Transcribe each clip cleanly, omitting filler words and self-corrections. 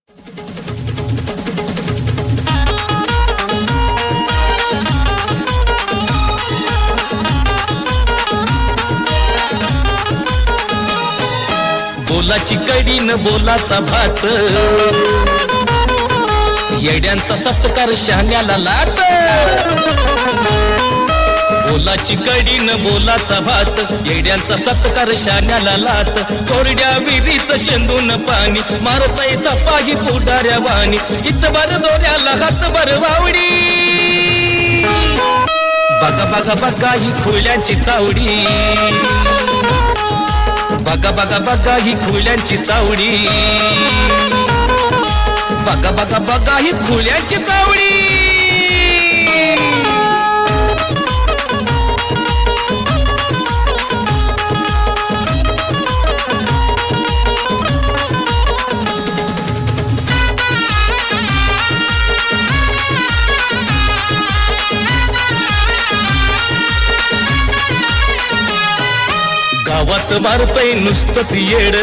बोलाची कडी न बोलाचा भात, येड्यांचा सत्कार शहाण्याला लाट. बोलाची कडी न बोलाचा भात, येड्यांचा सत्कार शहाण्याला लाट. कोरड्या विहिरीचं शेंदून पाणी मारता तपाही पुढाऱ्या वाणी. इतभर दोऱ्याला हातभर वावडी, बघा बघा बघा ही खुल्यांची चावडी. बघा बघा बघा ही खुल्यांची चावडी. बघा बघा बघा ही खुल्यांची चावडी. गावात मारतय नुसतंच येड,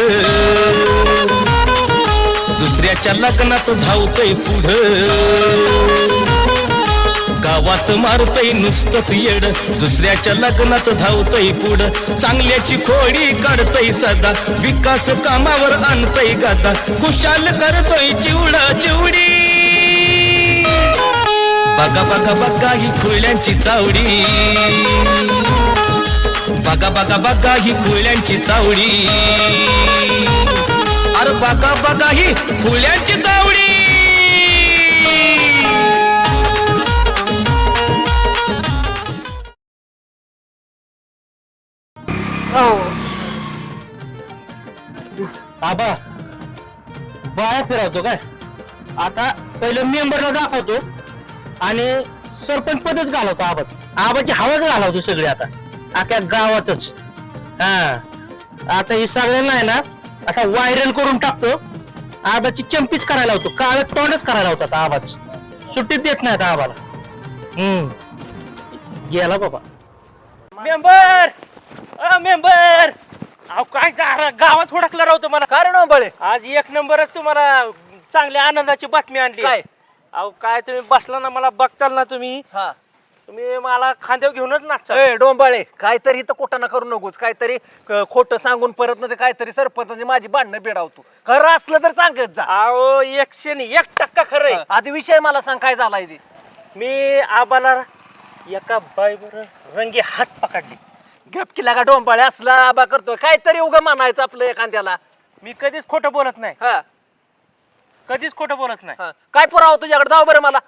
दुसऱ्याच्या लग्नात धावतय पुढं. गावात मारतय नुसतंच येड, दुसऱ्याच्या लग्नात धावतय पुढं. चांगल्याची खोडी काढतय सदा, विकास कामावर आणतय गादा. खुशाल करतोय चिवडा चिवडी. बघा बघा बघा ही खुल्यांची चावडी. बघा बघा बघा ही खुल्यांची चावडी. अरे बघा बघा ही खुल्यांची चावडी. आबा बाया फिरवतो काय? आता पहिलं मेंबरला दाखवतो आणि सरपंच पदच घालवतो. आबाची हवाच घालवतो सगळी आता अख्या गावातच. हा आता ही सगळ्यांना आहे ना असा व्हायरल करून टाकतो. आबाची चंपीच करायला होतो, काळ तोंडच करायला होता आता आबाच. सुट्टीत देत नाही आता आबाला. गेला बाबा मेंबर. मेंबर अहो काय गावात हुडकला राहतो मला. कारण बळे आज एक नंबरच तुम्हाला चांगल्या आनंदाची बातमी आणली. काय अहो काय तुम्ही बसला ना, मला बघताल ना तुम्ही. तुम्ही मला खांद्यावर घेऊनच नाचता. डोंबाळे काहीतरी तर कोटाना करू नकोस. काहीतरी खोटं सांगून परत ना काहीतरी सरपंच माझी भांडणं बिडावतो. खरं असलं तर सांगत जा. अहो 101% खरंय. आधी विषय मला सांग काय झालाय ते. मी आबाला एका बाईवर रंगी हात पकडली. गपकीला का डोंबाळे असला आबा करतोय. काहीतरी उगा म्हणायचं आपलं एखाद्याला. मी कधीच खोटं बोलत नाही. हा कधीच खोटं बोलत नाही. काय पुरावा तुझ्याकडे दाव बरं मला.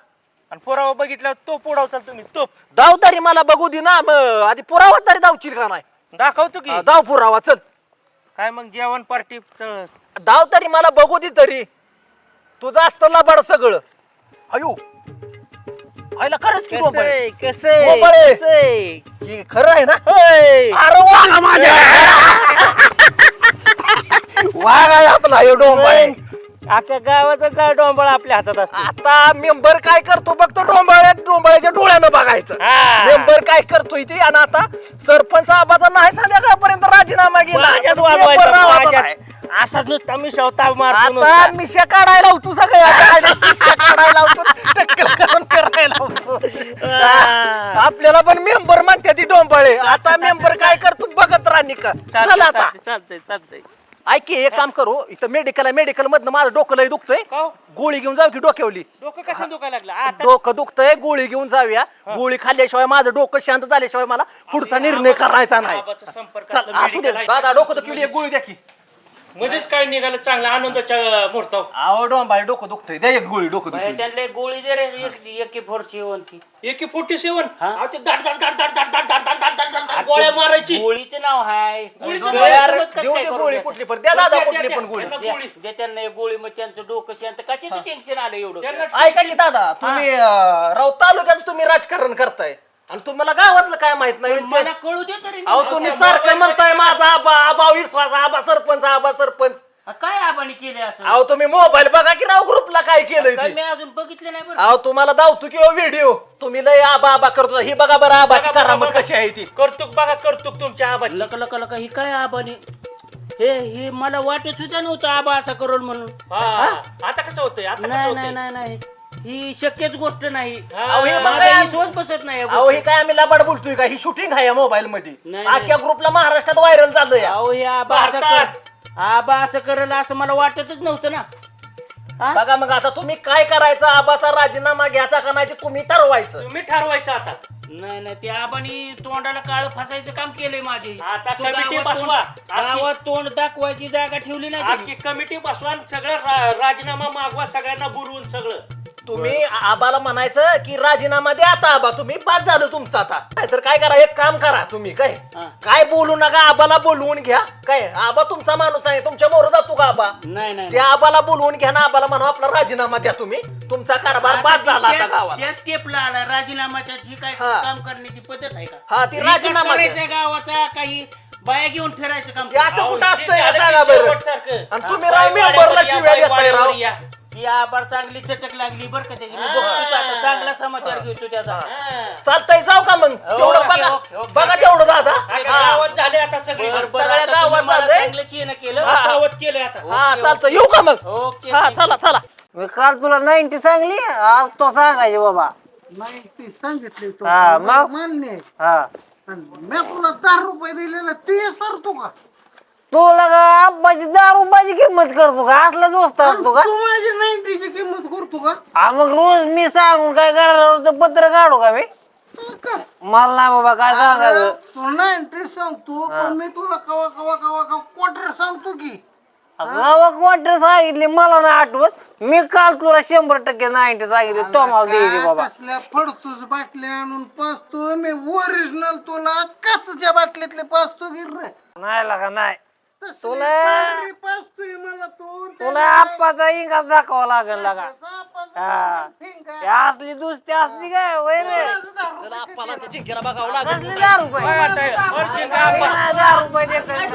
आणि पुरावा बघितल्यावर तोप उडवचाल तुम्ही. तोप दाव तरी मला बघू दे ना. आधी पुरावा तरी दावशील का नाही. दाखवतो की. दाव पुरावा चल. काय मग जेवण पार्टी दाव तरी मला बघू दे तरी. तुझं असतं लबाड सगळं. अयो आयला खरंच की डोंबाळे. की खरं आहे ना. अरे वा माझ्या वाघ आहे आपला हे डोंबाळे. अख्या गावाचा गाव डोंबाळा आपल्या हातात असतो. आता मेंबर काय करतो बघतो. डोंबाळ्याच्या डोळ्यानं बघायचं. मेंबर काय करतोय ते. आणि आता सरपंच आबाचा नाही संध्याकाळपर्यंत राजीनामा गेला. असाच नुसता मी शवता मारतो. आता मिशा काढायला होतो सगळ्या. मिशा काढायला होतो, टक्कल करून करायला होतो. आपल्याला पण मेंबर म्हणते ती डोंबाळे. आता मेंबर काय करतो बघत राहणी का. चला आता चालतंय. ऐक की एक काम करू. इथं मेडिकल मधनं माझं डोकं लय दुखतंय. गोळी घेऊन जाऊ की डोक्यावली. डोकं कसं दुखायला लागलं. डोकं दुखतंय, गोळी घेऊन जाऊया. गोळी खाल्ल्याशिवाय माझं डोकं शांत झाल्याशिवाय मला पुढचा निर्णय करायचा नाही. चल, असू दे दादा. डोकं दुखली एक गोळी द्या की. मध्येच काय निघालं चांगल्या आनंदाच्या मुहूर्तावर. अहो डोंबाळे डोकं दुखतंय. द्या एक गोळी. डोकं दुखतंय. त्यांना गोळी दे रे. AK-47 गोळ्या मारायची. गोळीचं नाव आहे. गोळी कुठली पण द्या दादा. कुठली पण गोळी दे त्यांना एक गोळी. मग त्यांचं डोकं शांत. कशाचं टेन्शन आलं एवढं. ऐका की दादा. तुम्ही राव तालुक्यात तुम्ही राजकारण करताय आणि तुम्हाला गावातलं काय माहित नाही. मला कळू दे तरी. अहो तुम्ही सारखं म्हणताय माझा आबा विश्वास. आबा सरपंच. काय आबाने केले असं. अहो तुम्ही मोबाईल बघा की राव ग्रुपला काय केलंय काय ते. मी अजून बघितलं नाही बरं. अहो तुम्हाला दावतो की व्हिडिओ. तुम्ही लय आबा करतो. ही बघा बरं आबाची करामत कशी आहे ती. करतूक बघा. करतूक तुमच्या आबाची. लक ही काय आबाने. हे मला वाटत सुद्धा नव्हतं आबा असं करोल म्हणून. आता कसं होतंय आता कसं नाही होतंय नाही नाही नाही ही शक्यच गोष्ट नाही. अहो, हे मग माझा काय- विश्वास बसत नाही या अहो गोष्टीत. हे काय आम्ही लबाड बोलतोय का? ही शूटिंग आहे या मोबाईल मध्ये. नाही, अख्ख्या ग्रुपला महाराष्ट्रात व्हायरल झालंय. अहो हे आबा असं आबा असं करल असं मला वाटतच नव्हतं ना. हा? बघा मग आता तुम्ही काय करायचं? आबाचा राजीनामा घ्यायचा का नाही ते तुम्ही ठरवायचं. तुम्ही ठरवायचं आता. नाही नाही त्या आबानी तोंडाला काळ फसायचं काम केलंय माझे. आता तो कमिटी गावात बसवा. गावात तोंड दाखवायची जागा ठेवली नाही आखी त्यांनी. कमिटी बसवा आणि सगळं राजीनामा मागवा सगळ्यांना बोलवून सगळं. तुम्ही आबाला म्हणायचं की राजीनामा द्या आता आबा, तुम्ही बाद झालं तुमचं आता. नाहीतर काय करा, एक काम करा तुम्ही काय हा. काय बोलू नका, आबाला बोलवून घ्या. काय आबा तुमचा माणूस आहे, तुमच्या मोर जातो का आबा? नाही नाही त्या आबाला बोलवून घ्या ना, आबाला म्हणा आपला राजीनामा द्या तुम्ही, तुमचा कारभार बाद झाला आता गावात. त्याच टेपला आला राजीनामाची काय हा. काम करण्याची पद्धत आहे का? हा, ती विकास राजीनामा द्या. करायचा गावाचा काही बाया घेऊन फिरायचं काम हे असं करायचं. कुठं अहो, असतंय जे झालं सांगा ते बरं. शेवटसारखं. आणि तुम्ही राव मेंबरला वाड्यावर शिव्या या, देताय राव. वाड्यावर या. ती आबार चांगली चटक लागली बरं का त्याची. मी बघतोच आता चांगला समाचार घेतो त्याचा. हा. चालतंय, जाऊ का मग? तेवढं ओके, बघा ओके, ओके. बघा तेवढं दादा. काय हा. गावात झाले आता सगळी बरं, बरं, सगळ्या आता गावात तुम्ही मला झालंय. चांगलं शेण केलं. हा. सावध केलंय आता. हा चालतं, येऊ का मग? ओके हा चला चला. मी काल तुला 90 सांगली आज तो सांगायचे बाबा. नाही ते सांगितले तो हा, मग? मान्य आहे. हा पण मी तुला 10 रुपये दिलेले ते सरतो का? तू लगा आब्बाची 10 रुपयाची किंमत करतो का? असला दोस्त असतो का? तू माझी 90ची किंमत करतो का? हा मग रोज मी सांगून काय करायला होतं, पत्र काढू का मी? का? मला नाही बाबा काय सांगायचं. तू 90 सांगतो पण मी तुला कवा कवा कवा कवा क्वार्टर सांगतो की गावा क्वार्टर सांगितले मला नाही आठवत. मी काल तुला 100% 90 सांगितले, तो मला द्यायचे बाबा. कसल्या फडतोच बाटल्या आणून पाचतो मी. ओरिजिनल तुला काचच्या बाटलीतले पाचतो गिर रे. नाही लगा नाही. तसले तुला- पांढरे पाचतोय मला तो. तुला आप्पाचा इंगाच दाखवा लागेल लगा. हा. फिंगा. हे असली दुसती असली काय वय रे? जिंकेला बघावं लागेल. कसली 10 रुपये? काय आता हे? अर्जुन काय आपण- नाही, 10 रुपये देतोय काय?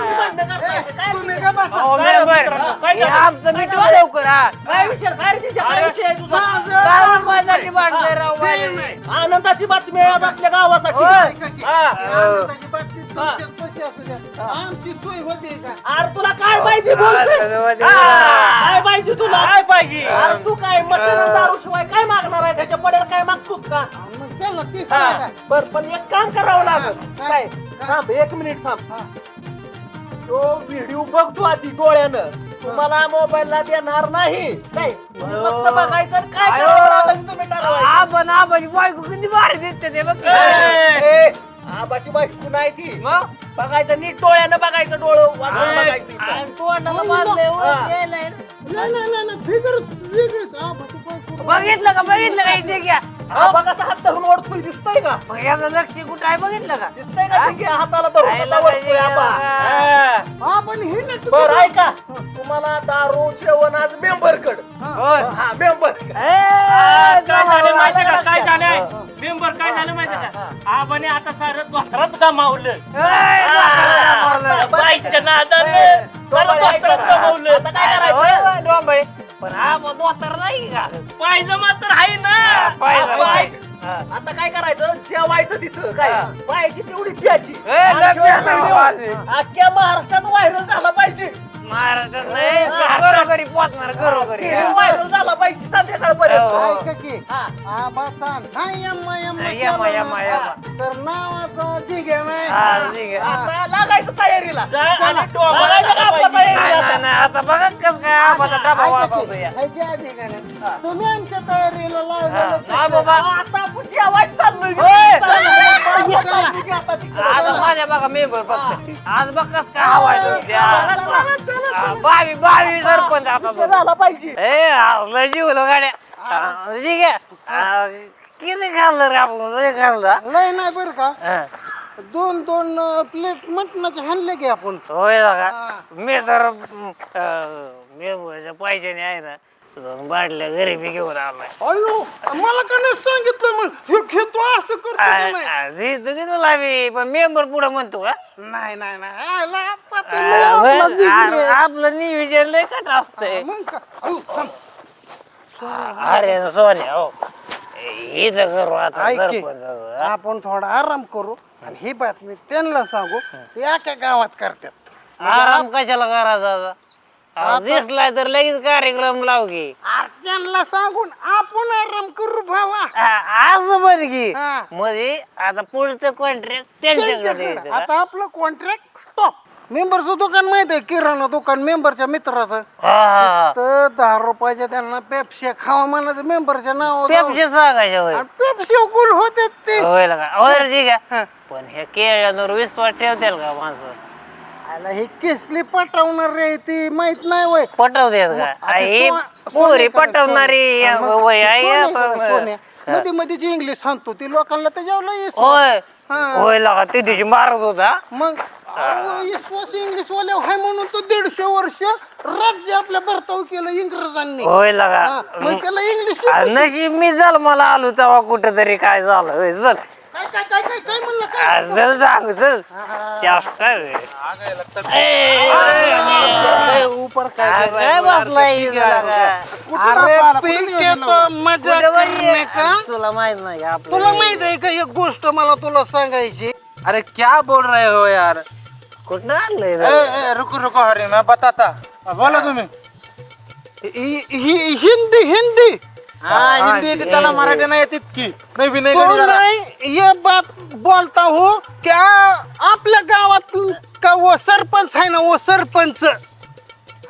तुम्ही का बसा? अहो, मेंबर, हे आमचं मिटवा लवकर हा. काय विषय काय रे तुझ्या? काय विषय आहे तुझा? माझं- 10 रुपयासाठी वाटतंय राव ते माझे. नाही. आनंदाची बातमी आहे आज आपल्या गावासाठी. ऐका की. हा. आनंदाची बातमी तुमच्यात कशी असू द्या. आमची सोय होते का? अरे तुला काय पाहिजे बोलतोय? काय पाहिजे तुला? काय पाहिजे अरे तू काय मटण दारू शिवाय काय मागणार आहे? त्याच्या पडेल काय मागतोस का? मग चला तीच हा. का? बर पण एक काम करावं लागेल. काय? काय थांब 1 मिनिट थांब. तो व्हिडिओ बघतो आधी डोळ्यानं. तुम्हाला मोबाईलला देणार नाही. काय फक्त बघायचं आणि काय करावं लागेल तुम्ही ठरवायचं. आपण आबाची बायको किती भारी दिसते ते बघ. ए, आबाची बायको नाही ती. मग बघायचं नीट डोळ्यानं बघायचं, डोळं वाजवून बघायचं. आणि तोंडाला बांधलंय वर हा. यायलाय. नाही फिगर वेगळीच. तू काय बघितलं का इथे घ्या. आबा कसा हात धरून ओढतोय दिसतंय का? मग याचं लक्ष कुठं आहे बघितलं का? दिसतंय का तिच्या हाताला धरून खायला कसा ओढतोय आबा? पाहिजे. आपण हे नक्की बरं ऐका, तुम्हाला दारू जेवण आज मेंबर कड. होय. हा मेंबर. ए, काय झालं माहिती का? काय हा. झालंय मेंबर काय झालं माहिती का? आबाने आता सारं दोस्तरात गमावलं. बाईच्या नादानं सारं दोस्तरात गमावलं. आता काय करायचं? डोंबळे पण आपण दोस्तर नाही का? पायजमा तर आहे ना. पायजमा. बाई, आता काय करायचं? जेवायचं तिथं काय पाहिजे तेवढी प्याची. ए, डबे आणा माझे. अख्ख्या महाराष्ट्रात व्हायरल झाला पाहिजे. महाराष्ट्रात नाही घरोघरी पोचणार घरोघरी. व्हायरल झाला पाहिजे संध्याकाळपर्यंत. हो. ऐका की हा. आबाचा नाही यम्मा यम्मा नाही, यम्मा, केला यम्मा, ना, यम्मा. तर नावाचा जिगे नाही. हा, ठीक आहे. आता लागायचं तयारीला. जा आणि लागायचं डोंगराला का आपलं पाहिजे. तयारीला नाही, आता? नाही, नाही, आता बघा कस काय आबाचा डबा ऐका वापरतो की, या. ह्याच्या आधी का नाही, तुम्ही आमच्या तयारीला लावलेलं नाही बाबा, आता आपण जेवायचं चाललोय. होय. आता तिकडं. आता माझ्या बघा मेंबर फक्त आज बघ कस काय हवाय बावी सरपंच आता बघ. झाला पाहिजे. ए लय जीवलो गाड्या ठीक आहे. किती खाल्लं रे आपण लय खाल्लं. लय नाही बरं का हा. 2 प्लेट मटणाचे हाणले की आपण. होय का मी तर मेंबरच्या पैशाने आहे ना 2 बाटल्या घरी बी घेऊन आलाय. अयो मला का नाही सांगितलं मग हे घेतो असं करतो का नाही? तुला बी पण मेंबर पुढे म्हणतो का? नाही नाही नाही आला पाते लय आपला जिगरी आहे. आपलं नियोजन लय कट असतंय. मग का अहो, थांब. अरे सोने हो इथं करू आता ऐक की, सरपंच. आपण थोडा आराम करू आणि ही बातमी त्यांना सांगू ते अख्या गावात करतात. आराम कशाला करायचा आता? अहो, दिसलाय तर लगेच कार्यक्रम लाव की त्यांना सांगून आपण आराम करू भावा. आज बरं की हा. मध्ये आता पुढचं कॉन्ट्रॅक्ट त्यांच्याकडे त्यांच्याकडे. द्यायचं का? आता आपलं कॉन्ट्रॅक्ट स्टॉप. मेंबरचं दुकान माहित आहे, किराणा दुकान मेंबरच्या मित्राचं. हा तर 10 रुपयाच्या त्यांना पेप्सी खावा म्हणायचं मेंबरच्या नाव पेप्सी सांगायच्या होय पेप्सी गुल होते ते. होय का होय रे, ठीक आहे हा. पण हे केळ्यावर विश्वास ठेवतील का माणसं? आला ही केसली पटवणार रे ती माहित नाही वय. पटवतेस का आता ही सो- पोरी सोन्या का पटवणारी सोन्या? मग वय आहे सोन्या आपण. का सोन्या? मध्ये मध्ये जी इंग्लिश सांगतो ती लोकांना त्याच्यावर लय विश्वास. होय हा. होय लगा ते दिवशी मारत होता मग विश्वास इंग्लिश वाले हाय म्हणून तो 150 वर्ष राज्य आपल्या भरताव केलं इंग्रजांनी. होय लगा हा, मग त्याला इंग्लिश नशीब मी झालं मला आलो तेव्हा कुठेतरी काय झालं होय चल काय काय काय काय काय म्हणलं काय? चल सांग चल चेष्टा रे. ऊपर काय बसलाय इथं लगा? अरे पिंके तो मजा कुठं वर करने ये? का. तुला माहित नाही का आपलं? तुला माहित आहे का एक गोष्ट मला तुला सांगायची. अरे क्या बोल रहे हो यार? कुठं आणलंय ए, रे? ए, रुको रुको हरी मैं बताता. बोला तुम्ही. हिंदी हिंदी हाँ हिंदी येते त्याला मराठी नाही येत इतकी. नाही बी नाही तो गडी जरा. नहीं ये बात बोलता हूँ क्या आपल्या गावात का वो सरपंच है ना वो सरपंच.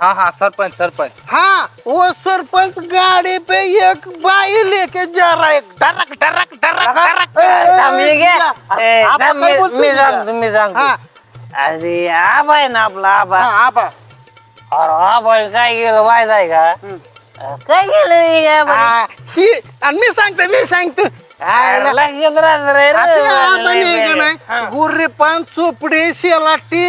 हाँ हाँ सरपंच सरपंच. हाँ वो सरपंच गाड़ी पे एक बाई लेके जा रहा है. डरक डरक डरक डरक. थांब ये घे. ए, आप थांब, काय बोलतोय मी का? सांगतो मी सांगतो हा. अरे आबा आहे ना आपला आबा हाँ आबा. अरे आबा काय केलं माहित आहे का? काय केलं हे आबा? हाँ, आणि मी सांगतो अरे, लक्षात राहत रे गुर्रे पान चोपडे शेलाटी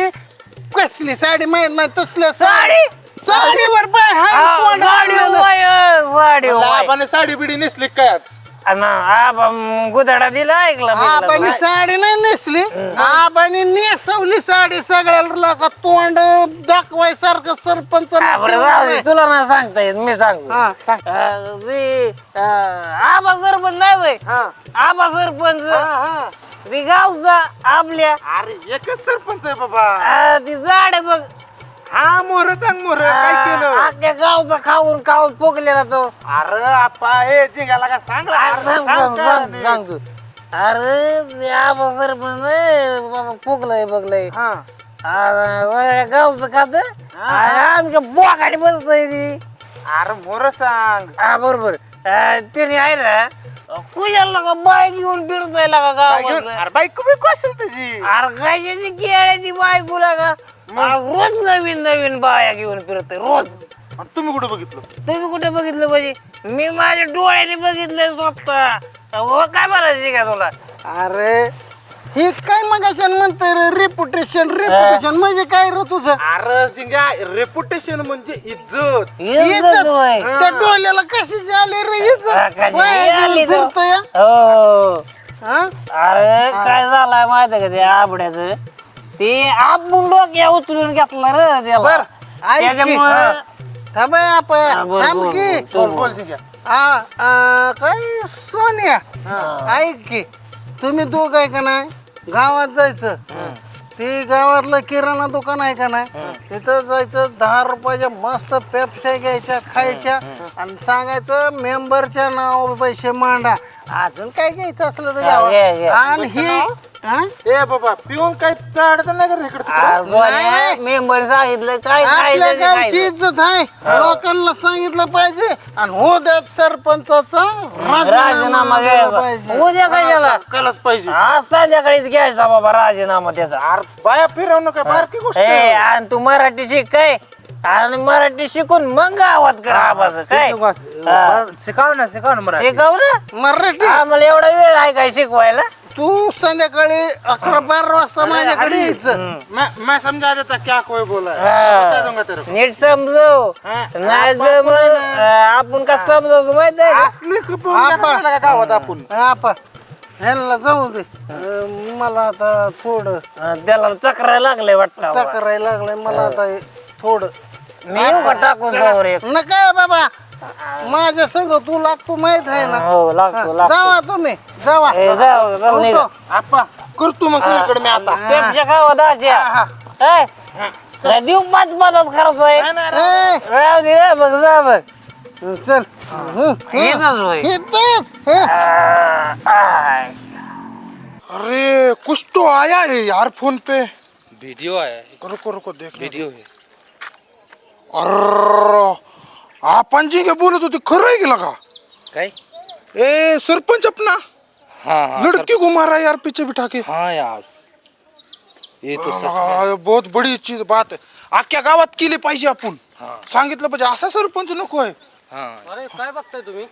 कसली साडी माहित नाही तसल्या साडी? साडीवर पाय हाय, हा, तोंड साडी काढलेलं. वाय, साडी वाय. आबाने साडी बिडी नेसली काय? आणि आबा गुदडा दिला ऐकला आबानी साडी नाही नेसली, आबानी नेसवली साडी सगळ्याला का तोंड दाखवाय सारखं सरपंच तुला ना सांगता येत मी सांगतो हा, सांग. आबा सरपंच नाही वय आबा सरपंच ती गावचा आपल्या अरे एकच सरपंच आहे बाबा. ती झाड बघ हा मोर सांग मोर काय केलं? अख्ख्या गावचा खाऊन खाऊन पोकलेला तो अरे आपा हे जिंगाला का सांग ना. अरे, सांग का नाही? सांगतो अरे ते आबा सरपंच पोकलंय बघलंय गावचं खात आमच्या बोकाडी बसतय ती अरे मोर सांग. हा बरोबर त्याने आहे ना कुशाला का बाय घेऊन फिरतोय का काय घेऊन? गावात अरे बायको बिको असेल त्याची. अरे कशाची केळ्याची बायकोला का रोज नवीन नवीन बाया घेऊन फिरतोय रोज. आणि तुम्ही कुठे बघितलं? तुम्ही कुठे बघितलं पाहिजे? मी माझ्या डोळ्याने बघितलंय स्वतः हो काय म्हणायची का तुला? अरे हे काय मगाच्यान म्हणतोय रे रेपुटेशन रेपुटेशन म्हणजे काय रे तुझं? अरे जिंगा रेपुटेशन म्हणजे इज्जत. इज्जत होय. त्या डोळ्याला कशी आली रे हा, इज्जत? कशी वय आली घेऊन तो? फिरतोय, हो हा? अरे काय झालंय माहिती का त्या आबड्याचं ते आपण डोक्या उचलून घेतलं रे त्याला बर ऐक की, त्याच्यामुळं हा. थांब हे आपण, हा, बोल, थांब बोल, की. बोल. बोल बोल जिंगा. काय सोन्या ऐक की तुम्ही दोघ आहे का नाही गावात जायचं ते गावातलं किराणा दुकान आहे का नाही तिथं जायचं 10 रुपयाच्या मस्त पेप्स्या घ्यायच्या खायच्या आणि सांगायचं मेंबरच्या नाव पैसे मांडा अजून काय घ्यायचं असलं तर घे, घे. गावात आणि ही हा? ए बाबा पिऊन काय चाडत नाही का रे इकडे तिकडे? नाही. मेंबर सांगितलं काय आपल्या खायचं ते गावची खायचं. इज्जत आहे लोकांना सांगितलं पाहिजे आणि हो द्यात सरपंचाचा राजीनामा घ्यायचा पाहिजे. उद्या कशाला कलच पाहिजे. आज संध्याकाळीच घ्यायचा बाबा राजीनामा त्याचा अरे बाया फिरवणं काय बारकी गोष्ट ए आहे. आणि तू मराठी शिक काय आणि मराठी शिकून मग गावात कर आवाज काय शिकाव ना मराठी. शिकवलं मराठी आम्हाला एवढा वेळ आहे काय शिकवायला तू संध्याकाळी 11-12 वाजता माझ्याकडे यायचं मैं समझा देता क्या कोई बोला है. हाँ. बता दूंगा तेरे को. नीट समजव नाही तर मग आपण का समजवतो माहित आहे का? असली कुपून टाकायला का गावात आपण? आपा ह्याला जाऊ दे मला आता थोडं त्याला चक्रायला लागलंय वाटतं करायला लागलंय मला आता थोडं मी येऊ का टाकून जावर एक नका बाबा माझ्या संग तू लागतो माहित आहे ना हो लागतो लागतो जावा तुम्ही जावा ए, जाऊ, जाऊ निघा. उठो. आपा करतो मग सगळीकडे मी आता. पेपच्या खावा दाच्या ए, देऊ 5-50 खर्च आहे ए, राहू दे रे, बघ जा बघ चल येतच होय. इथंच, हे. अरे कुछ तो आया है यार फोन पे वीडियो आया है रुको रुको देख वीडियो है अरे आपण जी काय बोलत होते खरं आहे गेला का काय ए सरपंच अपना हाँ लड़की को मारा यार पीछे बिठा के हाँ यार ये तो सच बहुत बड़ी चीज बात आहे अख्ख्या गावात केली पाहिजे आपण सांगितलं पाहिजे असा सरपंच नको आहे हाँ अरे काय बघताय तुम्ही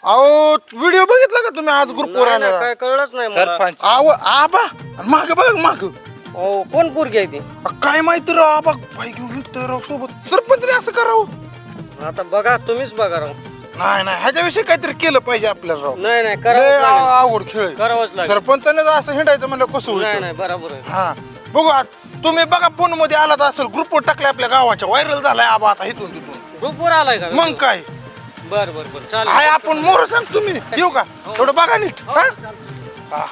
अहो व्हिडिओ बघितला का तुम्ही आज ग्रुपवर आला काय कळलंच नाही मला. सरपंच आव आबा माग बघ माग अहो, कोण पोरगी आहे ती काय माहिती राव आबा बाई घेऊन निघतोय राव सोबत सरपंचने असं करावं आता बघा तुम्हीच बघा राव नाही नाही ह्याच्याविषयी काहीतरी केलं पाहिजे आपल्याला राव नाही नाही लय करावंच लागेल. आवड खेळ आहे. करावंच लागेल सरपंचाने जर असं हिंडायचं म्हणलं कसं नाही होईल नाही बरोबर आहे हा बघू आज तुम्ही बघा फोन मध्ये आला तर असेल ग्रुपवर टाकले आपल्या गावाच्या व्हायरल झालाय आबा आता इथून तिथून ग्रुपवर आलाय का मग काय बर बर बर चालेल हाय आपण मोर सांग तुम्ही येऊ का थोडं बघा नीट हा? हा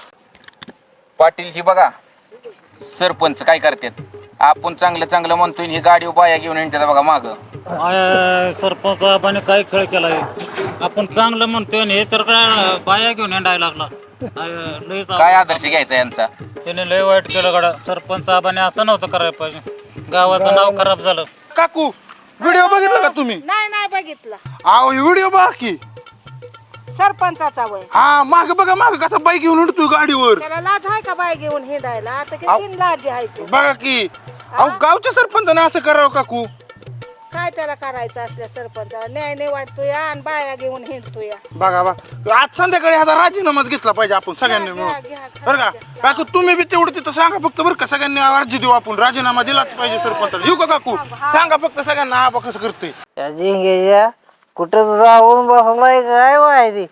पाटील ही बघा सरपंच काय करतात आपण चांगलं चांगलं म्हणतोय ही गाडी बाया घेऊन येतात बघा माग सरपंच साहेबांनी काय खेळ केलाय आपण चांगलं म्हणतोय आणि हे तर काय बाया घेऊन हिंडायला लागला लयच काय आदर्श घ्यायचा यांचा त्याने लय वाईट केलं गडा सरपंच साहेबांनी असं नव्हतं करायला पाहिजे गावाचं नाव खराब झालं काकू व्हिडिओ बघितला का तुम्ही नाही नाही बघितलं अहो व्हिडिओ बघा की सरपंचाचा वय हा माग बघा माग कसा बाईक घेऊन उडतोय गाडीवर त्याला लाज आहे का बाय घेऊन हिंडायला आता आव. किती लाज आहे तू बघा की अहो गावच्या सरपंचाने असं करावं काकू काय त्याला करायचं असल्या सरपंचाला न्याय नाही वाटतो या आणि बाया घेऊन हिंडतो या बघा बा आज संध्याकाळी ह्याचा राजीनामाच घेतला पाहिजे आपण सगळ्यांनी घ्या, मिळून घ्या, बरं का काकू तुम्ही बी तेवढं तिथं सांगा फक्त बरं का सगळ्यांनी अर्जी देऊ आपण राजीनामा दिलाच पाहिजे सरपंचाला येऊ का काकू सांगा फक्त सगळ्यांना आबा कसं करते त्या झिंग्याच्या कुठं जाऊन बसलाय काय माहिती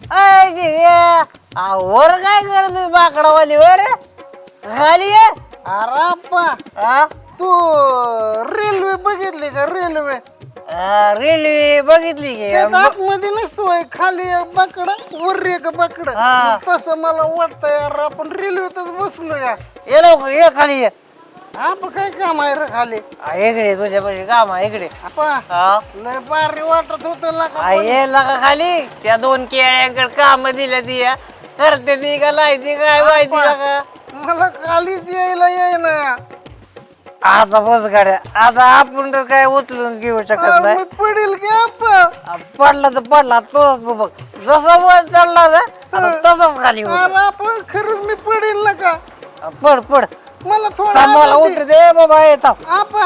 अय झिंग्या वर काय करतोय बाकडावाली वर खाली ये अरे अप्पा हा? तू रेल्वे बघितली का रेल्वे रेल्वे बघितली की मध्ये नसतोय खाली एक बाकडा वर एक बाकडा हा. तसं मला वाटतं यार आपण रेल्वेतच बसलो या ये लवकर ये खाली ये आपण काय काम आहे रे खाली इकडे तुझ्या पाशी काम आहे इकडे अप्पा हा लय भारी वाटत होत ये लका खाली त्या 2 केळ्यांकडे काम दिल्या ती करते ती का लायती काय माहिती का मला खालीच यायला येईना आता बस गाड्या आता आपण तर काय उचलून घेऊ शकत नाही मी पडेल की अप्पा पडला तर पडला तू बघ जसा वर चढला ना आता तसंच खाली होतं. अरे आपण खरंच मी पडेल ना का पड पड मला थांबाला थोडा उठू दे बाबा ये थांब आपा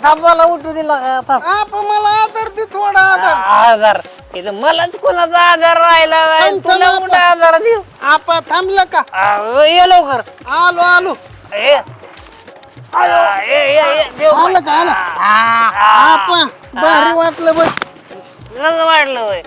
थांबाला उठू दिला का थांब आपा मला आधार दे थोडा आधार आधार इथं मलाच कोणाचा आधार राहिला नाही. थांब, तुला थांब, कुठं आधार देऊ आपा थांबला का ये लवकर आलो आलो ये ये देव आलं का आलं आपा भारी वाटलं बस कसं वाटलं होय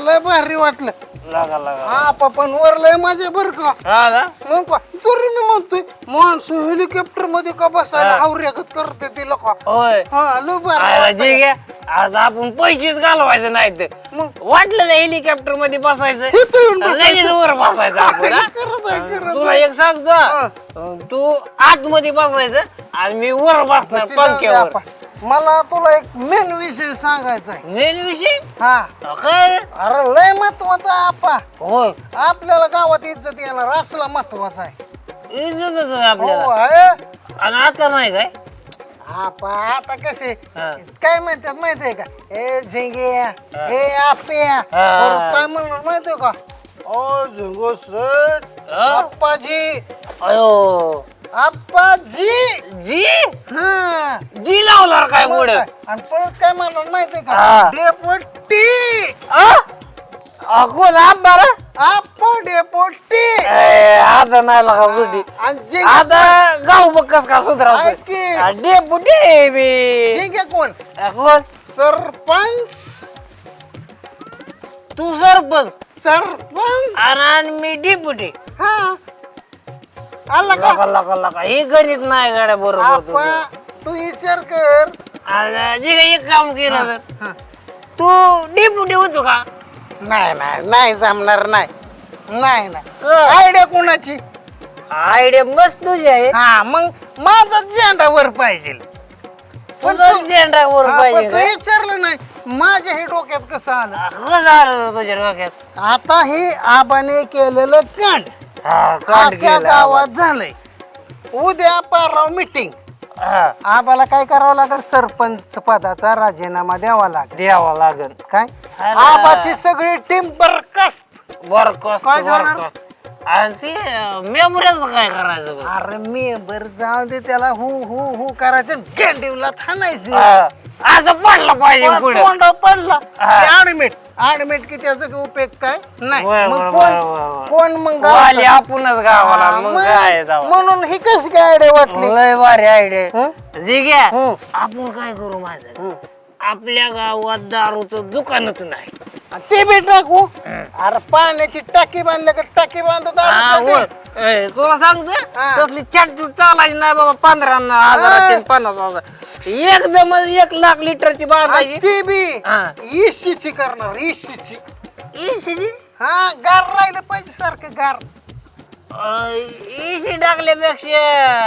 लय भारी वाटलं लगा लगा आपा पण वर लय मजा बर का हा ना मग का तरी मी म्हणतोय माणसं हेलिकॉप्टर मध्ये का बसायला हावऱ्यागत करते ते लोक होय हा लय भारी आयला वाटलं. ठीक आहे आज आपण पैसेच घालवायचं नाही तर मग वाटलं ना हेलिकॉप्टर मध्ये बसायचं इथं येऊन बसायचं. लगेच वर बसायचं आपण हा? खरंच आहे, खरंच आहे. तुला एक सांगतो तू आतमध्ये बसायचं आणि मी वर बसणार ते जाऊ दे पंख्यावर आपा. मला तुला एक मेन विषय सांगायचा आहे मेन विषय हा काय रे? अरे लय महत्वाचा आहे आपा होय आपल्याला गावात इज्जत येणार असला महत्वाचा आहे इज्जतच आहे हो आपल्याला आहे आणि आता नाही काय आपा आता कसे हा. काय म्हणतात माहितीये का ए झिंगे ए आप्या हा. परत काय म्हणणार माहितीये का ओ झिंगो सर हा? आप्पाजी अयो आप्पाजी जी हा जी लावणार काय मग पुढे काय? आणि परत काय म्हणणार माहितीये हा. का डेपोटी कोण आंबार आप्पा डेपोटी आता नाही लागा सुटी आणि झिंगे आता गाव बक्कस का ऐक सुधराव की. डेपुटी मी झिंगे कोण कोण सरपंच तू सरपंच सरपंच आणि मी डेपुटी हा आला का लका लका लका हे गणित नाही गाड्या बरोबर आपा तुझं. तू विचार कर आणि जे काही एक काम केलं तर तू डेपुटी होतो का नाही नाही नाही जमणार नाही नाही नाही आयडिया कोणाची आयडिया मस्त तुझी आहे हा मग माझा झेंडा वर पाहिजे तुझा झेंडा वर हा, पाहिजे पण तू काय? विचारलं नाही माझ्या हे डोक्यात कसं आलं कसं आलं रे तुझ्या डोक्यात आता हे आबाने केलेलं कांड हा, कांड अख्ख्या केलं गावात झालंय उद्या पाराव मीटिंग हा, आबाला काय करावं लागेल सरपंच पदाचा राजीनामा द्यावा लागेल द्यावं लागेल काय अरे. आबाची सगळी टीम बरखास्त बरकस्त काय होणार? बरकस्त आणि ते मेमोरीज काय करायचं बघ? अरे मी बर जाऊ दे त्याला हु हु हु करायचं गेंडीवला थानायचं हा, असं पडलं पाहिजे पुढे तोंडा पडला ऍडमिट की त्याचा काही उपयोग काय नाही बर, मग बर, कोण बर, बर. कोण मग वाली गावाचा? आपणच गावाला हा, मग मग काय जावं. म्हणून ही कशी काय आयडिया वाटली लय भारी आयडिया हं? जिग्या हं. आपण काय करू माझं आपल्या गावात दारूचं दुकानच नाही ते बी टाकू अरे पाण्याची टाकी बांधल्या का टाकी बांधत हा, वर. ए, तुला सांगतो हा. तसली चटचूट चालायची नाही बाबा 15,000 50,000 एकदम 1,00,000 लिटरची बांधायची ती बी हा. इशीची करणार इशीची हा गार राहिलं पाहिजे सारखं गार इशी टाकल्यापेक्षा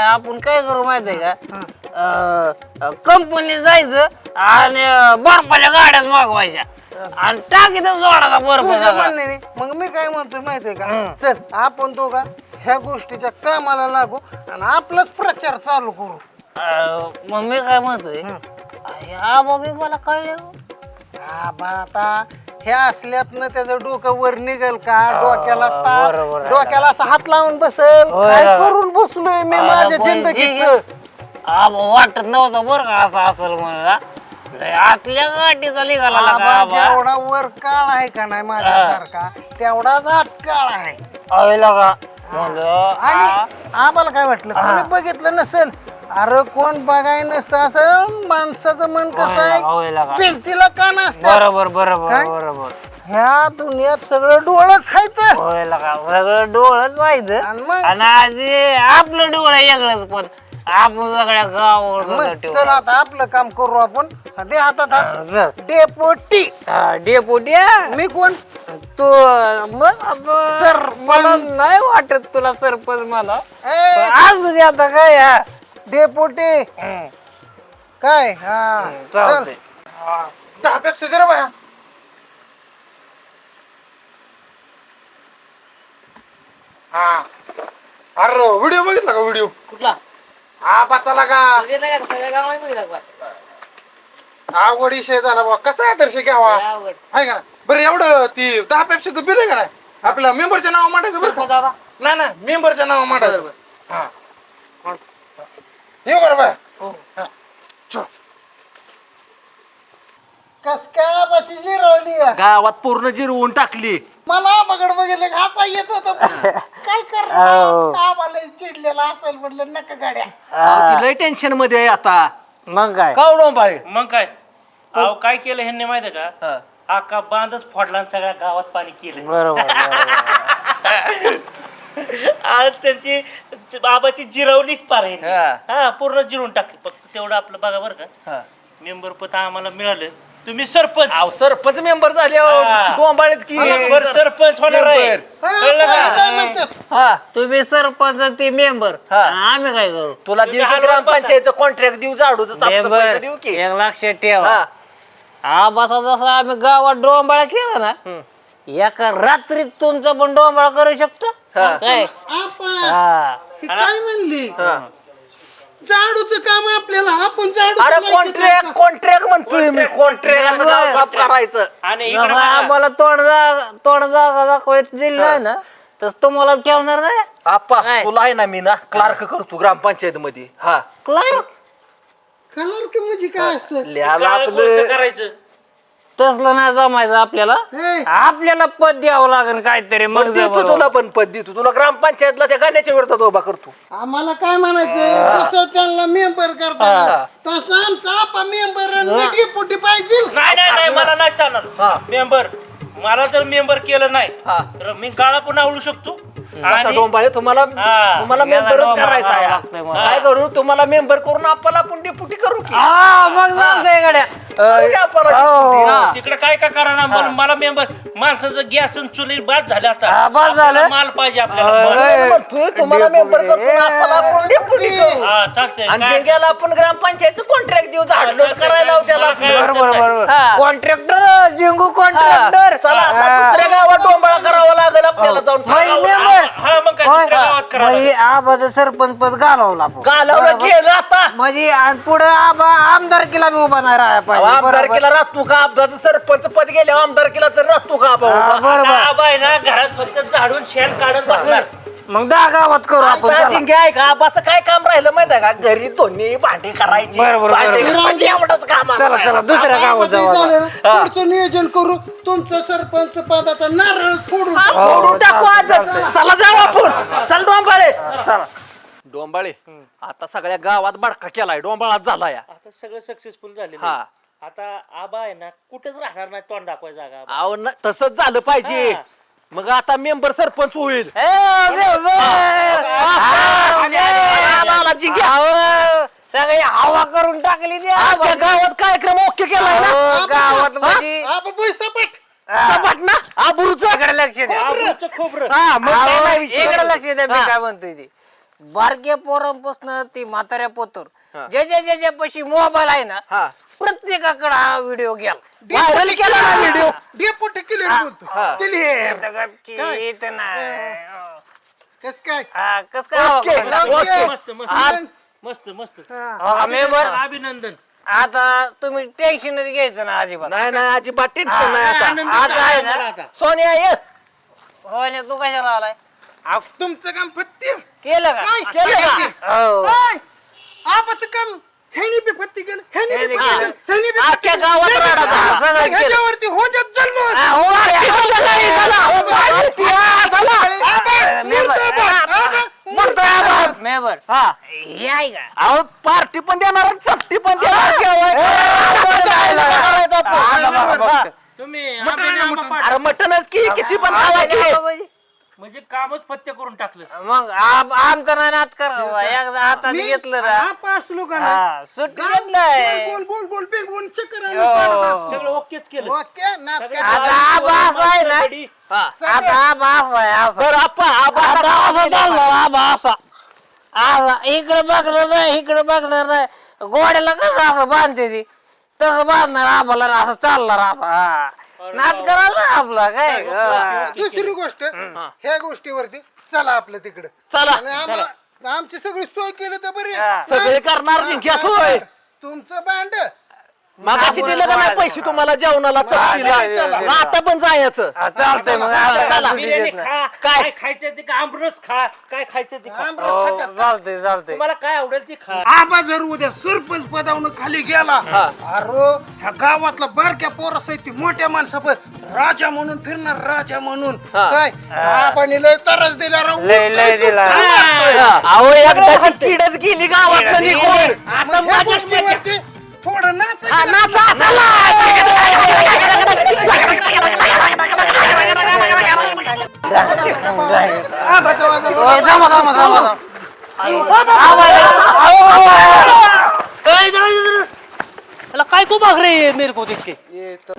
आपण काय करू माहितीये का कंपनी जायचं आणि बर्फाच्या गाड्याच मागवायच्या आणि टाकीतच जोडायचा बर्फ तुझ्या सगळा. म्हणण्याने मग मी काय म्हणतोय माहितीये का चल आपण दोघा ह्या गोष्टीच्या कामाला लागू आणि आपलाच प्रचार चालू करू मग मी काय म्हणतोय हा बाबी मला कळलं आबा आता हे असल्यातनं त्याचं डोकं वर निघल का डोक्याला ताप, बरोबर आहे. डोक्याला असा हात लावून बसल होय काय ना. करून बसलोय मी माझ्या जिंदगीच वाटत नव्हतं बरं का असं असेल म्हणा आतल्या गाठीचा निघाला का आबा आबा? जेवढा वर काळ आहे का नाही माझ्यासारखा तेवढाच आत काळ आहे अय लगा म्हणलं आणि आम्हाला काय वाटलं कोणी बघितलं नसेल अरे कोण बघाय नसतं असं माणसाचं मन कसं होय आहे लगा. पिलतीला कान असतं बरोबर बरोबर काय? बरोबर ह्या दुनियात सगळं डोळच आहेत होय लगा सगळं डोळच व्हायचं आणि मग? आणि आधी आपलं डोळं वेगळंच पण आपण सगळ्या गावावर मग ठेवू. चल आता आपलं काम करू आपण दे हातात हात चल. डेपोटी हा, डेपुटी मी कोण तू मग आता सरपंच. मला नाही वाटत तुला सरपंच मला ए, आज दे आता काय हा. डेपोटी काय हा चल चालतंय. 10 पेप्सी दे रे बाया हा अरे व्हिडिओ बघितला का व्हिडिओ कुठला हा बाचाला का बघितलं का सगळ्या गावाला बघितलं का आवड विषय झाला बाबा कसा आदर्श घ्यावा आवड. आहे का बरं एवढं ती 10 पेप्सीचं बिल आहे का नाही आपल्या मेंबरच्या नाव मांडायचं बरं सरपंच का आला. नाही ना मेंबरच्या नाव मांडायचं बरं, हा येऊ बरं बाय हो. कस काय बची जिरवली गावात पूर्ण जिरवून टाकली मला बघड बघितलं का हसा येत होता काय करणार आम्हाला चिडलेला असेल म्हटलं नका गाड्या अहो, ती लय टेन्शन मध्ये आहे आता मग काय का डोंबाळे मग काय अहो काय केलं ह्यांनी माहिती का आका बांधच फोडला आणि सगळ्या गावात पाणी केलं बरोबर बरोबर. आज त्यांची बाबाची जिरवलीच पार आहे हा. हा पूर्ण जिरवून टाकली फक्त तेवढं आपलं बघा बरं का मेंबर पद आम्हाला मिळालं तुम्ही सरपंच अहो सरपंच मेंबर झाले हा. डोंबाळेत की बरं सरपंच होणार आहे मेंबर. कळलं का काय म्हणतात हा तुम्ही सरपंच ते मेंबर हा. आम्ही काय करू तुला तुम्ही देऊ की हलवत ग्रामपंचायतचं कॉन्ट्रॅक्ट देऊ झाडूचं साफसफाईचं मेंबर देऊ की एक लक्षात ठेवा हा हा बसा जसा आम्ही गावात डोंबाळा केला ना एका रात्रीत तुमचा पण डोंबाळा करू शकतो काय आपण हा ही काय म्हणली झाडूचं काम आपल्याला आपण अरे कॉन्ट्रॅक्ट म्हणतोय मी कॉन्ट्रॅक्ट साफ करायचं आणि इकडे जसा आम्हाला तोंड जागा दाखवायचं दिलं नाही ना तस तुम्हाला ठेवणार नाही आप्पा काय? तुला आहे ना मी ना क्लार्क करतो ग्रामपंचायत मध्ये हा क्लार्क कलर की म्हणजे काय असतं लिहायला काळं कोळसं आपलं करायचं तसलं नाही जमायचं आपल्याला हे. आपल्याला पद द्यावं लागेल काहीतरी मग पण देतो जमावं. तुला पण पद देतो तुला ग्रामपंचायतला त्या गाण्याच्या विरोधात उभा करतो आम्हाला काय म्हणायचं जसं त्यांना मेंबर करता तसं आमचा आपा मेंबर डेपुटी पाहिजे नाही नाही नाही मला नाही चालणार मेंबर मला जर मेंबर केलं नाही तर मी गाळा पण आवडू शकतो असा डोंबाळे तुम्हाला हा. तुम्हाला याला मेंबरच डोंबाळा करायचा आहे. लागतोय मला. काय करू तुम्हाला मेंबर करून आपल्याला आपण डेप्युटी करू की हा मग चालतंय गड्या तिकडे काय का करा ना मला मेंबर माणसाचं गॅस आणि चुली बाद झाले आता बाद झालं? आपल्याला माल पाहिजे आपल्याला म्हणतोय तुम्हाला मेंबर करतो ना, आपल्याला आपण डेप्युटी करू. हा चालतंय आणि काय- जिंक्याला आपण ग्रामपंचायतचं कॉन्ट्रॅक्ट देऊ झाडलोट करायला लावू त्याला. मला काय अडचण बरोबर नाही. बरोबर हा. कॉन्ट्रॅक्टर जिंगू कॉन्ट्रॅक्टर चला आता दुसऱ्या गावात डोंबाळा करावा लागेल आपल्याला जाऊन. मेंबर हा मग काय दुसऱ्या गावात करा आबाचं सरपंच पद घालवलं आपण घालवलं गेलं आता. म्हणजे आणि पुढे आबा आमदारकीला बी उभा नाही राहायला पाहिजे आमदारकीला राहतो का अपघात सरपंच पद गेले आमदारकीला तर राहतो का आपण? बरोबर आबा आहे ना घरात फक्त झाडून शेण काढत बसणार मग 10 गावात करू आपण आता चला. जिंक्या आहे का आबाचं काय काम राहिलं माहिती आहे का? घरी दोन्ही भांडी करायची. बरोबर, भांडी बरोबर. करायची एवढंच काम आहे. चला चला दुसऱ्या गावात जाऊ आता. झालं ना, पुढचं नियोजन करू तुमचं सरपंच पदाचा नारळ फोडून हा, फोडून टाकू आज. चला जाऊ आपण. चल डोंबाळे. चला डोंबाळे आता सगळ्या गावात बडका केलाय, डोंबाळात झाला या. आता सगळं सक्सेसफुल झाले हा. आता आबा आहे ना कुठेच राहणार नाही तोंड दाखवायचं जागा आबा. अहो तसंच झालं पाहिजे. मग आता मेंबर सरपंच होईल. सगळी हवा करून टाकली ती आपल्या गावात कार्यक्रम ओके केलाय ना? गावात म्हणजे सपाट ना आबरूचं. इकडे लक्ष द्या आबरूचं खोबरं. हा, मग काय नाही विचार. इकडे लक्ष द्या मी काय म्हणतोय ते बारक्या पोरांपासून ती म्हाताऱ्या पोतर ज्याच्या पशी मोबाईल आहे ना हा. प्रत्येकाकडे हा व्हिडिओ गेला व्हायरल केला ना व्हिडिओ. डेपुटी क्लिअर बोलतो क्लिअर कस काय कस काय ओके, ओके. मस्त मस्त मस्त मस्त मेंबर अभिनंदन आता तुम्ही टेन्शनच घ्यायचं ना अजिबात नाही नाही अजिबात टेन्शन नाही आता. आनंद आता आहे झाला ना आता. सोनिया ये. हो ना, तू कशाला आलाय तुमचं काम फत्ती केलं का काय केलं का? हो. आपाचं काम ह्यानी बी फत्ती केलं ह्यानी बी ह्यानी फत्ती केलं. केलं, ह्यानी बी अख्ख्या फत्ती गावात केलं. राडा झाला. हा, सगळं केलं. ह्याच्यावरती हो देत जन्म हा, हो, अरे, हो, चला. मेंबर हा. हे आहे का अहो पार्टी पण देणार आणि चपटी पण देणार. तुम्ही आंब्याने आंबा पाड. अरे मटनच की किती पण खावा की. म्हणजे कामच पत्ते करून टाकलं मग आमचं नाही नात करा एकदा हातात घेतलं ना पाच लोकांना हा, सुट्टी घेतलंय गोल गोल गोल बेगून चक्कर हो. सगळं ओकेच केलं ओके नाक काय आता आबा असा आहे ना आता आबा असा आहे असा. बरं आप्पा आता असं चालणार आबा असा असा इकडे बघलं नाही इकडे बघणार नाही गोड्याला कसं असं बांधते ती तसं बांधणार आबाला आणि असं चालणार आबा हा. नात कराल ना आपला काय हा. दुसरी गोष्ट ह्या गोष्टीवरती चला आपलं तिकडं चला आणि आमची सगळी सोय केली तर बरी हा. सगळे करणार जिंक्या सोय. तुमचं भांड मग अशी दिलं का नाही पैसे तुम्हाला जेवणाला चपटीला? चला. आता पण जायचं. हा, चालतंय मग आता चला. सुट्टी बिर्याणी देत नाही. खा काय खायचं ते खा आमरस खा काय खायचं ते खा हो, चालतंय चालतंय तुम्हाला काय आवडेल ते खा आबा जर उद्या सरपंच पदावून खाली गेला अरे ह्या गावातला बारक्या पोरासहित मोठ्या माणसापद राजा म्हणून फिरणार राजा म्हणून काय आबाने लय तरच दिला राव. लय दिला. अहो एकदाची किडच गेली गावात निघून. आता ह्या गोष्टीवरती थोडं नाच हा, नाचा, चला. आबाचा वाजा. हो, थांबा, थांबा, थांबा. काय तू भाग रे मेरे को देख के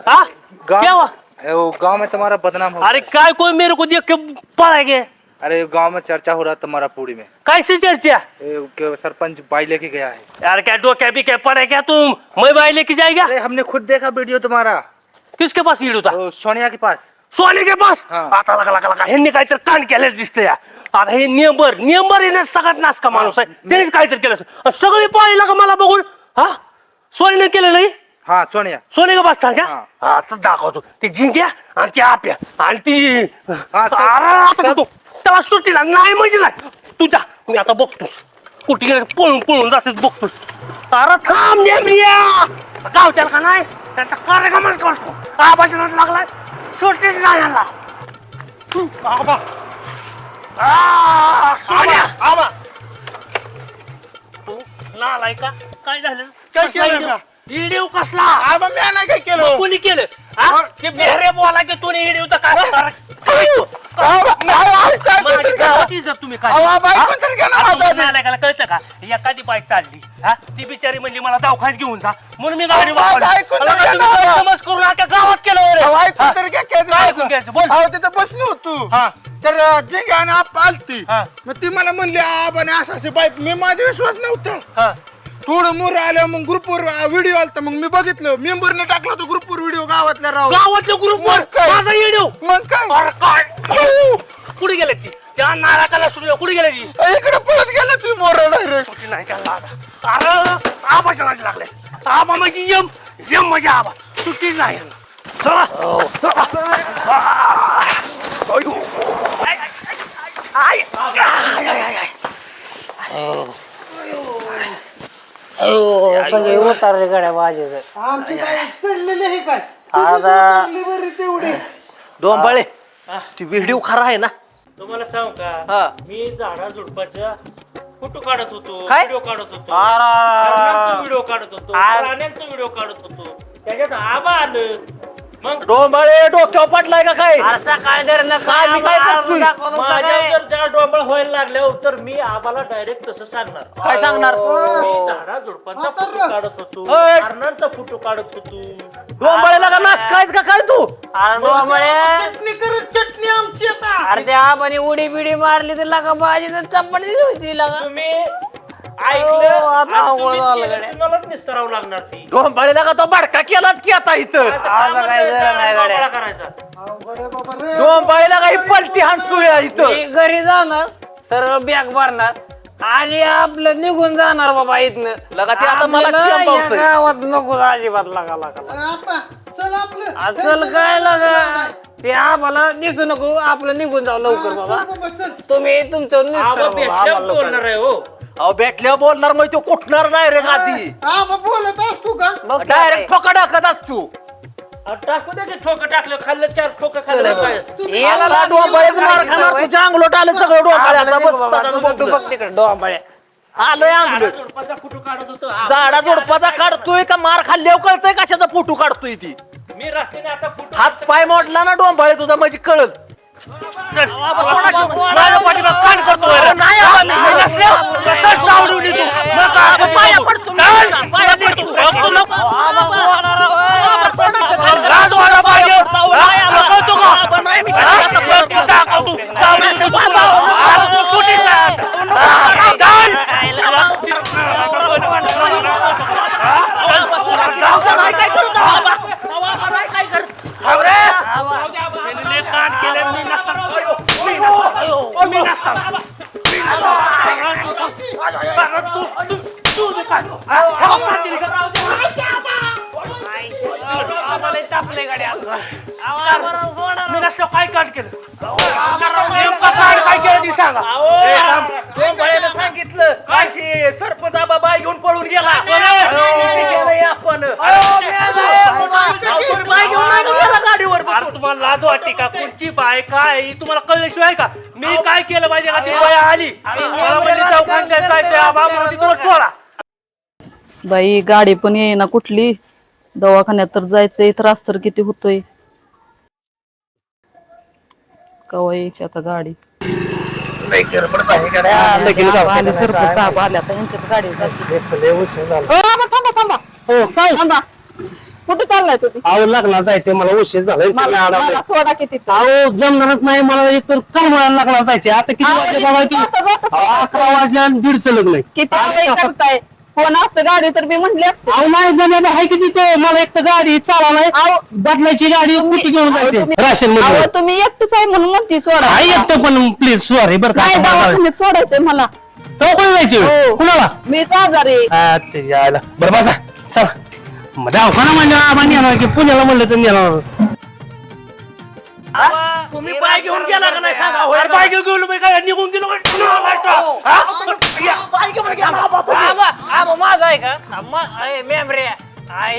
हाँ? क्या हुआ? गांव में तुम्हारा बदनाम हो अरे काय कोई मेरे को देख के पड़ा गए अरे गांव में चर्चा हो रहा है तुम्हारा पूरी में कैसे चर्चा सरपंच बाई लेके गया है। यार क्या दो क्या भी क्या पड़े क्या तुम मैं भाई लेके जाएगा अरे हमने खुद देखा वीडियो तुम्हारा किसके पास वीडियो था सोनिया के पास। सोने के पास हाँ. आता लगा लगा लगा ह्यांनी काहीतरी कान केलेच दिसतंय आता हे नियमभर येणे सगळ्यात नास का माणूस आहे त्यानेच काहीतरी केलं असेल. सगळी पाहिलं का मला बघून हा सोनीने केलं नाही हाँ सोनिया। सोने का पास था क्या हाँ. आता दाखवतो ते जिंक्या आणि ते आपल्या आणि ती हा, सब- अरे, आता तो त्याला सुट्टीला नाही म्हणजे नाही तुझ्या मी आता बघतोस कुठे गेले पळून पळून जातेस बघतोस अरे थांब नेमरिया गावच्याला का नाही त्याचा कार्यक्रमच करतो आबाच्या नाद लागलाय सुट्टीच नाही यांना सोन्या आबा नालाय का काय झालं काय केलं का? हिडीव कसला आबा मी नाही काय केलं कोणी केलं हा? ते बेहरे बोला की तुम्ही हिडीव तर काय माझ्या गावात इज्जत तुम्ही काय आता तुम्ही नालायकाला कळतं का एखादी बाईक चालली हा ती बिचारी म्हणली मला दवाखान्यात घेऊन जा म्हणून मी गाडी वापरली समज करून आता गावात केलं बोल तिथं बसलो होतो तर जिंग आणि आप आलती मग ती मला म्हणली आबाने असं असे बाईक मी माझा विश्वास नव्हता थोडं मोर आलं मग ग्रुपवर व्हिडिओ आलता मग मी बघितलं मेंबरने टाकला होता ग्रुपवर व्हिडिओ गावातल्या गावातल्या ग्रुपवर माझा हिडीव मग काय अरे काय कुठे गेले ती त्या नाराकाला सुटल्या कुठे गेले ती इकडे पळत गेला तुम्ही मोर डायरेक्ट सुट्टी नाही त्याला अरे आबाच्या नादी लागले आबा म्हणजे यम यम म्हणजे आबा सुट्टी नाही चला सगळे उतारले गाड्या माझे आमची काय चढलेली आहे काय आता बरी तेवढी डोंबाळे ती व्हिडिओ खरा आहे ना तुम्हाला सांगू का हा मी झाडा झुडपाच्या फोटो काढत होतो काय? व्हिडिओ काढत होतो व्हिडिओ काढत होतो प्राण्यांचा व्हिडिओ काढत होतो त्याच्यात आबा आलं मग डोंबाळे डोक्यावर पडलाय का काय सकाळी जर मी काय करतोय? माझ्या जर त्या डोंबळ व्हायला लागल्यावर तर मी आबाला डायरेक्ट तसं सांगणार काय सांगणार मी झाडा झुडपांचा फोटो काढत होतो ओय. प्राण्यांचा फोटो काढत होतो डोंबाळेला का नाच काय का काय तू चटणी करत चटणी आमची आता अरे त्या आबाने उडी बिडी मारली तर लागा भाजी तर चपाती होती लागा तुम्ही ऐकलं आता आणि अवघड तुम्ही झालं केलं, गड्या. तुम्हालाच निस्तरावं लागणार ती डोंबाळेला का तो बडका केलाच की आता इथं आता काय जरा नाही गाड्या. गोळा करायचा डोंबाळे डोंबाळेला काही पलटी हाणतोय इथं मी घरी जाणार सरळ बॅग भरणार आणि आपलं निघून जाणार बाबा इथनं लगा ते आता मला आपल्याला चिंब या होतंय. गावात नको अजिबात लागा लागा चल आपलं चल काय लागा ते आम्हाला दिसू नको आपलं निघून जाऊ लवकर बाबा चल तुम्ही तुमचं निघता आबा बाबा, भेटल्यावर आम्हाला बोलणार आहे हो अहो भेटल्यावर बोलणार मग तो कुठणार नाही रे गादी हा मग बोलत असतो का बघ की डायरेक्ट ठोका टाकत असतो टाकू दे की ठोकं टाकलं खाल्लं 4 ठोकं खाल्लं काय याला आता लागली डोंबाळेचं मार बाई, खाणार बाई. तुझ्या अंगलोट आलं सगळं डोंबाळे आता बस बाबा, तू बघ तिकडे डोंबाळ्या आलोय अंगलोट झुडपाचा फोटो काढत होतो झाडा झोडपाचा काढतोय का मार खाल्ल्यावर कळतोय कशाचा फोटो काढतोय ती मी रस्त्याने आता फोटो हात पाय मोडला ना डोंबाळे तुझा म्हणजे कळत माझ्या पाठीमाग कान करतो रे. मी नसल्यावर चल चावडून येतो. मग काय असं पाया पडतो. चल, पाया पडतो. बघतो नको. लाज वाटा पाहिजे. हा? दाखवतो का? हा? बघ, दाखवतो. चावडून येतो. तू सुटीत जा आता. चल. त्यांनी कान केले मी नसताना मी नसताना तू काय तापले गाड्या मी नसलो काय काट केलं नेमकं काय केलं ती सांगा डोंबाळेनं सांगितलं काय की सरपंच आबा बाई घेऊन पळून गेला आपण बाई घेऊन नाही गेला गाडीवर अरे तुम्हाला लाज वाटते का कोणची बाय काय ही तुम्हाला कळल्याशिवाय का मी काय केलं पाहिजे का ती बाया आली मला म्हणजे चौकांच्या जायचंय आबा म्हणून ती तुला सोडा बाई गाडी पण येईना कुठली दवाखान्यात तर जायचंय त्रास तर किती होतोय कवा यायची आता गाडी आले सरपंच आबा आले आता यांच्याच गाडी थांबा हो काय थांबा कुठे चाललाय तुम्ही अहो लग्नाला जायचंय मला उशीर झालाय मला सोडा किती अहो जमणारच नाही मला एक तर करमळाला लग्नाला जायचंय आता किती वाजले बाबा ती 11 वाजले आणि 1:30 लग्न आहे. किती वेळ करताय फोन असतं गाडी तर मी म्हटली असते अहो नाही जमलं आहे की तिथे मला एक तर गाडी चाला नाही बदलायची गाडी कुठे घेऊन जायचे राशन मध्ये अहो तुम्ही एकटीच आहे म्हणून म्हणते सोडा आहे एकटं पण प्लीज सॉरी बरं नाही का दवाखान्यात सोडायचंय मला कोण जायचे हो. कुणाला मी आजारी ते यायला बरं बसा चला दवाखाना म्हणजे आम्हाला नेणार की पुण्याला म्हणलं तर नेणार तुम्ही बाय घेऊन गेला का नाही सांगा अरे बाय घेऊन गेलो मी काय निघून गेलो आबा माझा आहे का मेमरे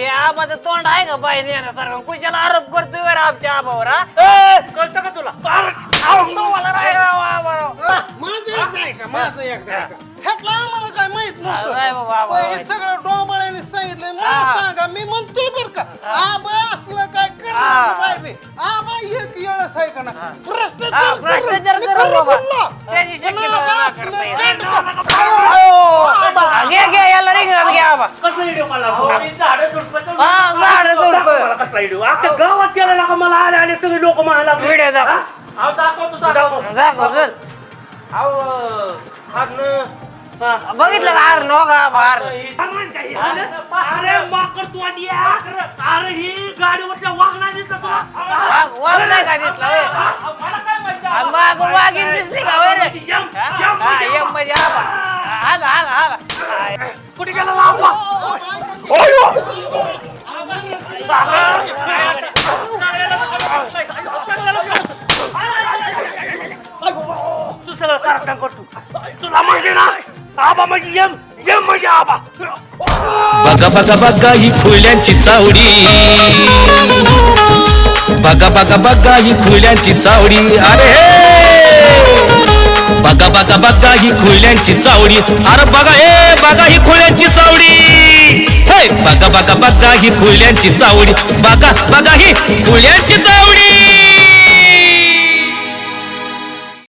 आबाचं तोंड आहे का बाई नेण्यासारखं कुशाला आरोप करतोय बरं आमच्या आबावर कळतं का तुला तुम्हाला नाही राव आबा. माझं एक नाही का माझं एक नाही का ह्या यातलं आम्हाला काय माहित नाही नव्हतं बाबा, पण हे सगळं डोंबळ्याने सांगितलंय मला सांगा मी म्हणतोय बर का आबा असलं काय करणार पाहिजे आबा एक येळच आहे का ना भ्रष्टाचार भ्रष्टाचार मी करू खरं बाबा. बोललो. त्याची पण शक्यता आबा नाही असलं करता काय येत. करणार? घे घे याला रिंगणात घ्या बाबा कसला व्हिडिओ काढला तू? झाडं झुडपं. दाखव मला कसला व्हिडिओ अख्ख्या गावात गेला का मला आले आले सगळे लोक म्हणायला लागले. व्हिडिओ दाखव. हा? अहो, दाखव तू दाखव. दाखव चल. अहो, हागणं, हा. बघितलं का हार नो का बाहेर अरे माकड तू आणि या. अरे ही गाडीवरच्या वाघ दिसला तुला. वाघ नाही का दिसला होय? मला काय माहिती? आणि माग वाघीण दिसली का होय रे? यम म्हणजे आबा. आला आला आला. कुठे गेला लांबला? तू सगळं कारस्थान करतो. तुला म्हणजे ना आबा म्हणजे यम यम म्हणजे आबा. बघा बघा बघा ही खुल्यांची चावडी बघा बघा बघा ही खुल्यांची चावडी अरे बघा बघा बघा ही खुल्यांची चावडी अरे बघा बघा ही खुल्यांची चावडी हे बघा बघा बघा ही खुल्यांची चावडी बघा बघा ही खुल्यांची चावडी